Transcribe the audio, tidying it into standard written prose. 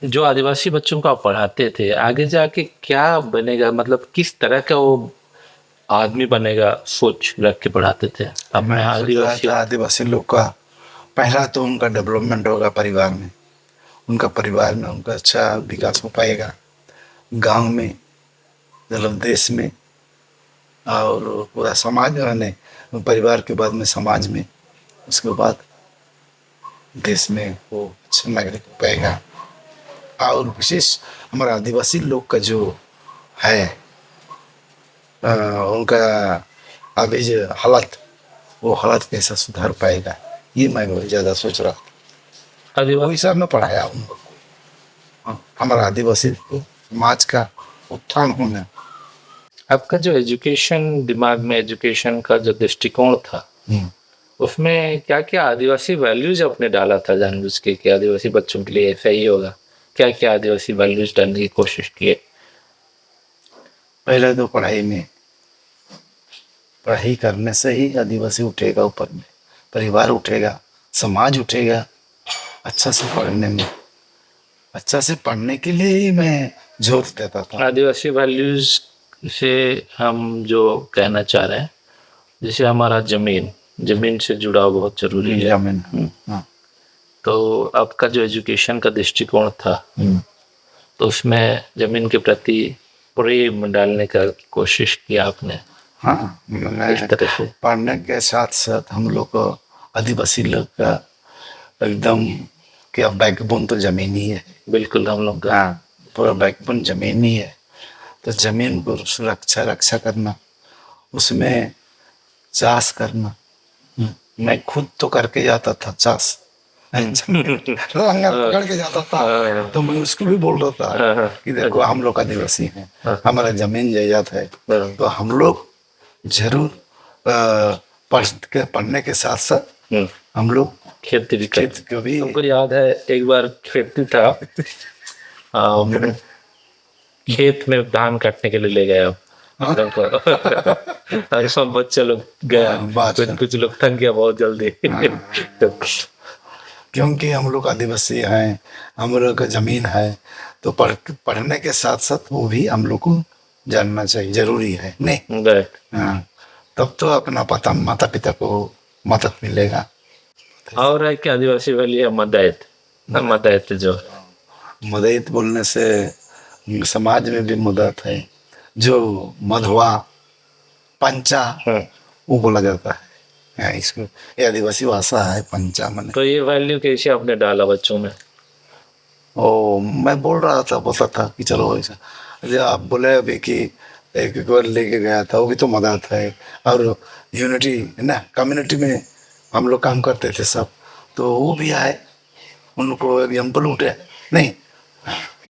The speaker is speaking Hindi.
जो आदिवासी बच्चों को आप पढ़ाते थे, आगे जाके क्या बनेगा, मतलब किस तरह का वो आदमी बनेगा सोच रख के पढ़ाते थे मैं अपने सोच रहा आदिवासी? था आदिवासी लोग का पहला तो उनका डेवलपमेंट होगा परिवार में, उनका परिवार में उनका अच्छा विकास हो पाएगा, गांव में, मतलब देश में, और पूरा समाज में, परिवार के बाद में समाज में, उसके बाद देश में वो अच्छा नागरिक हो पाएगा। और विशेष हमारा आदिवासी लोग का जो है उनका अभी जो हालत, वो हालत कैसा सुधार पाएगा, ये मैं बहुत ज़्यादा सोच रहा था। वो आदिवासी हिसाब में पढ़ाया उन लोग को। हमारा आदिवासी समाज का उत्थान होना। आपका जो एजुकेशन दिमाग में, एजुकेशन का जो दृष्टिकोण था, उसमें क्या क्या आदिवासी वैल्यूज आपने डाला था जानबूझ के कि आदिवासी बच्चों के लिए ऐसा ही होगा? क्या क्या आदिवासी वैल्यूज डालने की कोशिश किए? पहले तो पढ़ाई में, पढ़ाई करने से ही आदिवासी उठेगा ऊपर में, परिवार उठेगा, समाज उठेगा। अच्छा से पढ़ने में, अच्छा से पढ़ने के लिए ही मैं जोर देता था। आदिवासी वैल्यूज से हम जो कहना चाह रहे हैं, जैसे हमारा जमीन, जमीन से जुड़ाव बहुत जरूरी है। जमीन, हाँ। तो आपका जो एजुकेशन का दृष्टिकोण था, तो उसमें जमीन के प्रति प्रेम डालने का कोशिश किया आपने हाँ, इस मैं तरह से? पढ़ने के साथ साथ हम लोग को आदिवासी लोग का एकदम क्या बैकबोन तो जमीन ही है। बिल्कुल हम लोग का। हाँ, पूरा बैकबोन जमीन ही है। तो जमीन को सुरक्षा रक्षा करना, उसमें चाष करना। मैं खुद तो करके जाता था चाष, लंगर पकड़ के जाता था, तो मैं उसको भी बोल रहा था कि देखो हम लोग आदिवासी हैं, हमारा जमीन जायदाद है, तो हम लोग जरूर पढ़ने के साथ साथ हम लोग खेती भी कर। खेत को भी। हमको याद है एक बार खेती था, हम खेत में धान काटने के लिए ले गए हम लोग को। और सब बच्चे लोग गया, बात कुछ कुछ लोग थक गया बहुत जल्दी। तो क्योंकि हम लोग आदिवासी हैं, हम लोग का जमीन है, तो पढ़ने के साथ साथ वो भी हम लोग को जानना चाहिए, जरूरी है नहीं। गए। हाँ, तब तो अपना पता माता पिता को मदद मिलेगा। और है कि आदिवासी वाली है मदद, मदद जो मदद बोलने से समाज में भी मदद है। जो मधवा पंचा, वो बोला जाता है। हाँ, इसको ये आदिवासी भाषा है पंचा मन। तो ये वैल्यू कैसे आपने डाला बच्चों में? ओ, मैं बोल रहा था, बोलता था कि चलो ऐसा, जो आप बोले अभी कि एक बार लेके गया था, वो भी तो मदद है। और यूनिटी ना, कम्युनिटी में हम लोग काम करते थे सब, तो वो भी आए, उनको एग्जाम्पल उठे नहीं।